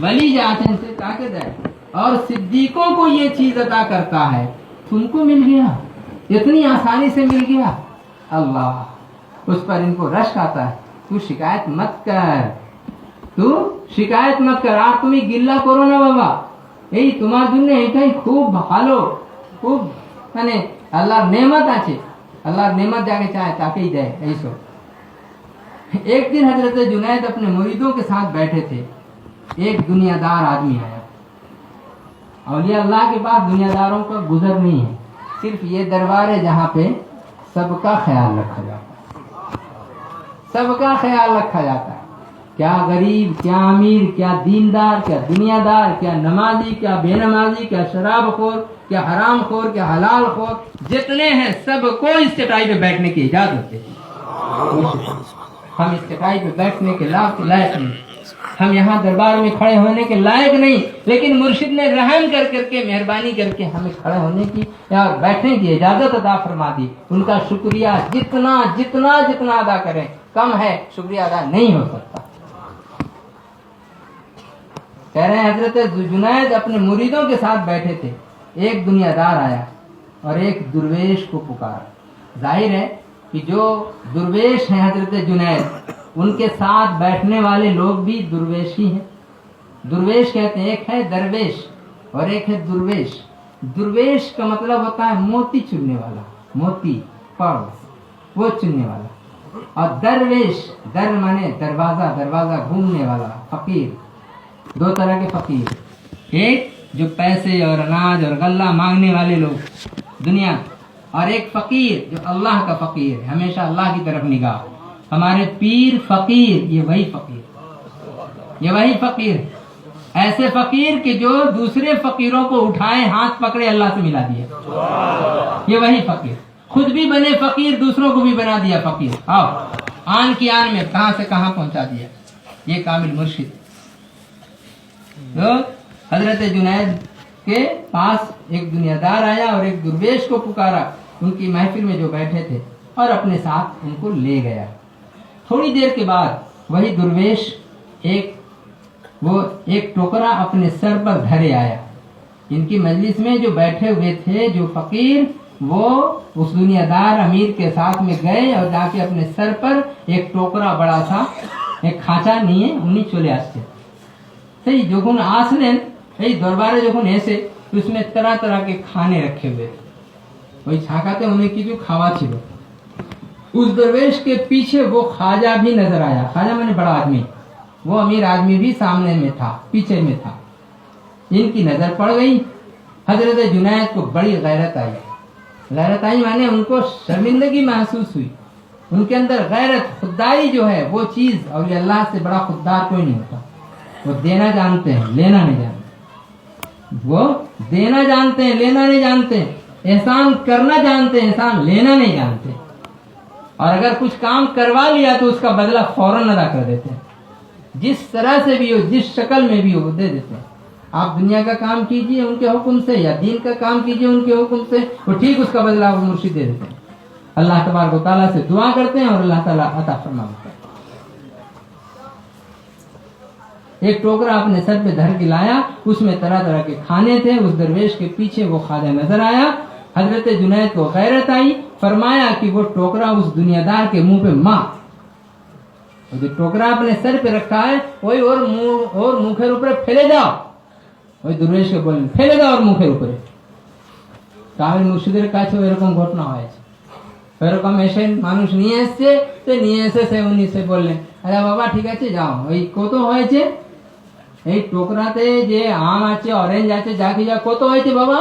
ولی جاتے ہیں سے طاقت ہے اور صدیقوں کو یہ چیز عطا کرتا ہے. تم کو مل گیا, اتنی آسانی سے مل گیا. اللہ اس پر ان کو رشک آتا ہے. تو شکایت مت کر, تو شکایت مت کر. آپ تمہیں گلہ کرو نا بابا, এই তোমার জন্য এটাই খুব ভালো, খুব মানে আল্লাহর নেমত আছে, আল্লাহর নেমত যাকে চায় তাকেই দেয়. এইসব. ایک دن حضرت جنید اپنے مریدوں کے ساتھ بیٹھے تھے. ایک دنیا دار آدمی آیا. اولیاء اللہ کے پاس دنیا داروں کا گزر نہیں ہے, صرف یہ دربار ہے جہاں پہ سب کا خیال رکھا جاتا ہے, سب کا خیال رکھا جاتا ہے. کیا غریب, کیا امیر, کیا دیندار, کیا دنیا دار, کیا نمازی, کیا بے نمازی, کیا شراب خور, کیا حرام خور, کیا حلال خور, جتنے ہیں سب کو اس چٹائی پہ بیٹھنے کی اجازت ہے. ہم اس چٹائی پہ بیٹھنے کے لائق نہیں, ہم یہاں دربار میں کھڑے ہونے کے لائق نہیں, لیکن مرشد نے رحم کر کے مہربانی کر کے ہمیں کھڑے ہونے کی یا بیٹھنے کی اجازت عطا فرما دی. ان کا شکریہ جتنا جتنا جتنا ادا کریں کم ہے, شکریہ ادا نہیں ہو سکتا. کہہ رہے ہیں حضرت جنید اپنے مریدوں کے ساتھ بیٹھے تھے. ایک دنیا دار آیا اور ایک درویش کو پکارا. ظاہر ہے کہ جو درویش ہیں حضرت جنید, ان کے ساتھ بیٹھنے والے لوگ بھی درویش ہی ہیں. درویش کہتے ہیں, ایک ہے درویش اور ایک ہے درویش. درویش کا مطلب ہوتا ہے موتی چننے والا, موتی پڑ وہ چننے والا. اور درویش, در مانے دروازہ, دروازہ گھومنے والا. فقیر, دو طرح کے فقیر, ایک جو پیسے اور اناج اور غلہ مانگنے والے لوگ دنیا, اور ایک فقیر جو اللہ کا فقیر ہے, ہمیشہ اللہ کی طرف نگاہ. ہمارے پیر فقیر, یہ وہی فقیر, یہ وہی فقیر, ایسے فقیر کہ جو دوسرے فقیروں کو اٹھائے, ہاتھ پکڑے, اللہ سے ملا دیا. یہ وہی فقیر, خود بھی بنے فقیر, دوسروں کو بھی بنا دیا فقیر. آؤ آن کی آن میں کہاں سے کہاں پہنچا دیا. یہ کامل مرشد. تو حضرت جنید کے پاس ایک دنیا دار آیا اور ایک درویش کو پکارا, ان کی محفل میں جو بیٹھے تھے, اور اپنے ساتھ ان کو لے گیا. تھوڑی دیر کے بعد وہی درویش ایک ٹوکرا اپنے سر پر دھرے آیا. ان کی مجلس میں جو بیٹھے ہوئے تھے جو فقیر, وہ اس دنیا دار امیر کے ساتھ میں گئے اور جا کے اپنے سر پر ایک ٹوکرا بڑا سا ایک کھانچا নিয়ে উনি চলে আসছে. সেই যখন আসলেন এই দরবারে যখন এসে, اس میں طرح طرح کے کھانے رکھے ہوئے تھے. وہی چھاکاتے انہیں کی جو کھاوا چھلو. اس درویش کے پیچھے وہ خواجہ بھی نظر آیا. خواجہ میں نے بڑا آدمی, وہ امیر آدمی بھی سامنے میں تھا, پیچھے میں تھا. ان کی نظر پڑ گئی. حضرت جنید کو بڑی غیرت آئی. غیرت آئی مانے ان کو شرمندگی محسوس ہوئی. ان کے اندر غیرت, خودداری جو ہے وہ چیز, اولیاء اللہ سے بڑا خوددار کوئی نہیں ہوتا. وہ دینا جانتے ہیں, لینا نہیں جانتے. وہ دینا جانتے ہیں, لینا نہیں جانتے. احسان کرنا جانتے ہیں, احسان لینا نہیں جانتے. اور اگر کچھ کام کروا لیا تو اس کا بدلہ فوراً ادا کر دیتے ہیں. جس طرح سے بھی ہو, جس شکل میں بھی ہو, دے دیتے ہیں. آپ دنیا کا کام کیجئے ان کے حکم سے, یا دین کا کام کیجئے ان کے حکم سے, وہ ٹھیک اس کا بدلہ وہ مرشد دے دیتے ہیں. اللہ تبارک و تعالیٰ سے دعا کرتے ہیں اور اللہ تعالیٰ عطا فرماتا ہے. ایک ٹوکرا اپنے سر پہ دھر کے لایا, اس میں طرح طرح کے کھانے تھے. اس درویش کے پیچھے وہ خواجہ نظر آیا. حضرت جنید کو غیرت آئی, فرمایا کہ وہ ٹوکرا اس دنیا دار کے منہ پہ ماں. جو ٹوکرا اپنے سر پہ رکھا ہے وہی اور মুখের উপরে ফেলে দাও. ওই দরবেশকে বললেন ফেলে দাও ওর মুখের উপরে. কামিল মুর্শিদের কাছে এরকম ঘটনা হয়েছে. এরকম এসে মানুষ নিয়ে এসছে, তো নিয়ে এসে সে উনি সে বললেন, আরে বাবা ঠিক আছে যাও, ওই কত হয়েছে এই টোকরাতে যে আম আছে, অরেঞ্জ আছে, যা কি যা কত হয়েছে বাবা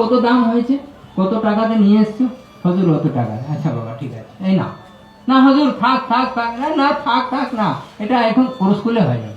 কত দাম হয়েছে, কত টাকাতে নিয়ে এসছো, হুজুর অত টাকা. আচ্ছা বাবা ঠিক আছে, এই না না হুজুর থাক থাক থাক না থাক থাক না, এটা এখন স্কুলে হয়ে যাবে.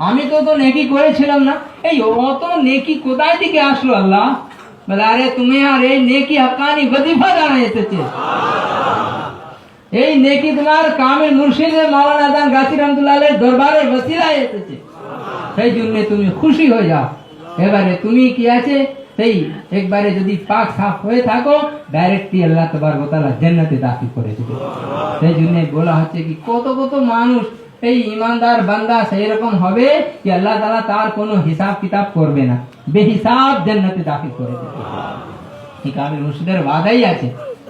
আমি তো নেকি করেছিলাম না, এই অত নেকি কোথায় থেকে আসলো আল্লাহ? বলে আরে তুমি আর এই নেকি হকানি ওয়াজিফা জানা এসেছে, এই নেকি তোমার কামিল মুর্শিদ মাওলানা আজান গাছি রহমাতুল্লাহ আলাইহির দরবারে ওসিলায় এসেছে, সেই জন্য তুমি খুশি হয়ে যাও। এবারে তুমি কি আছে, সেই একবারে যদি পাক সাফ হয়ে থাকো, ডাইরেক্টলি আল্লাহ তাবারক ওয়া তাআলা জান্নাতে দাখিল করে দিবে। সেই জন্য বলা হচ্ছে কি কত কত মানুষ এই ইমানদার বান্দা সেই রকম হবে কি আল্লাহ তাআলা তার কোনো হিসাব কিতাব করবে না, বেহিসাব জান্নাতে দাখিল করে দেবে। এই কামিল মুর্শিদের ওয়াদাই আছে।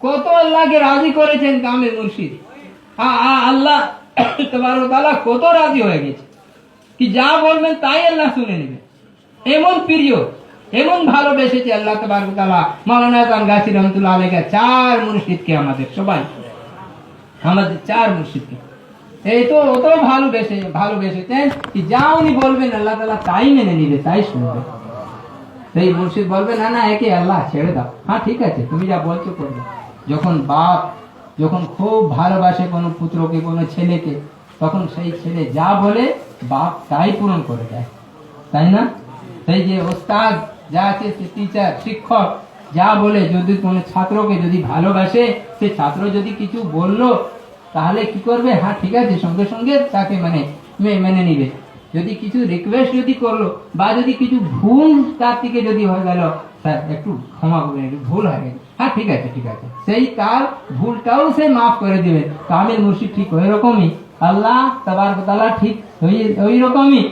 কত আল্লাহকে রাজি করেছেন কামিল মুর্শিদ। আল্লাহ তাবারক ওয়া তাআলা কত রাজি হয়ে গেছে কি যা বলবেন তাই আল্লাহ শুনে নেবে, এমন প্রিয়, এমন ভালোবেসেছে আল্লাহ তাবারক ওয়া তাআলা মাওলানা আজম গাছি রহমাতুল্লাহ আলাইহি চার মুর্শিদকে, আমাদের সবাই, আমাদের চার মুর্শিদকে এই তো অত ভালোবেসেছেন কি যা উনি বলবেন আল্লাহ তাআলা তাই মেনে নিবে, তাই শুনবে। সেই মুর্শিদ বলবে না না একে আল্লাহ ছেড়ে দাও, হ্যাঁ ঠিক আছে তুমি যা বলছো করবে। যখন বাপ যখন খুব ভালোবাসে কোনো পুত্রকে, কোনো ছেলেকে, তখন সেই ছেলে যা বলে বাপ তাই পূরণ করে দেয়, তাই না? সেই যে ওস্তাদ যা আছে, সে টিচার, শিক্ষক যা বলে, যদি কোনো ছাত্রকে যদি ভালোবাসে, সে ছাত্র যদি কিছু বললো তাহলে কি করবে? হ্যাঁ ঠিক আছে, সঙ্গে সঙ্গে তাকে মেনে নিবে। যদি কিছু রিকোয়েস্ট যদি করলো বা যদি কিছু ভুল তার থেকে যদি হয়ে গেল, স্যার একটু ক্ষমা করবেন, একটু ভুল হয়ে গেছে, হ্যাঁ ঠিক আছে ঠিক আছে, সেই তার ভুলটাও সে মাফ করে দিবে। কামিল মুর্শিদ ঠিক ওই রকমই, আল্লাহ তাবারক ওয়া তাআলা ঠিক ওই রকমই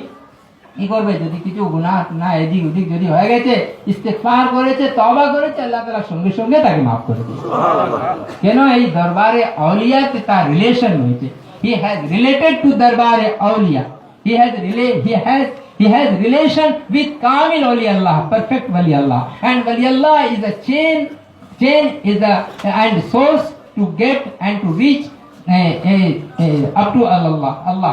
কি করবে, যদি কিছু গুনাহ না এদিক ওদিক যদি হয়ে গেছে, ইস্তেগফার করেছে, তওবা করেছে, আল্লাহ তাআলা সঙ্গে সঙ্গে তাকে মাফ করে দিবে। কেন? এই দরবারে আউলিয়াতে তার রিলেশন হয়েছে। হি হ্যাজ রিলেটেড টু দরবারে আউলিয়া, he has relation with Kamil Wali Allah, perfect Wali Allah, and Wali Allah is a chain chain is the and source to get and to reach up to Allah, Allah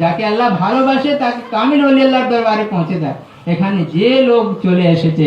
যাকে আল্লাহ ভালোবাসে তাকে কামিল ওলি আল্লাহর দরবারে পৌঁছে দেয়। এখানে যে লোক চলে এসেছে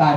তার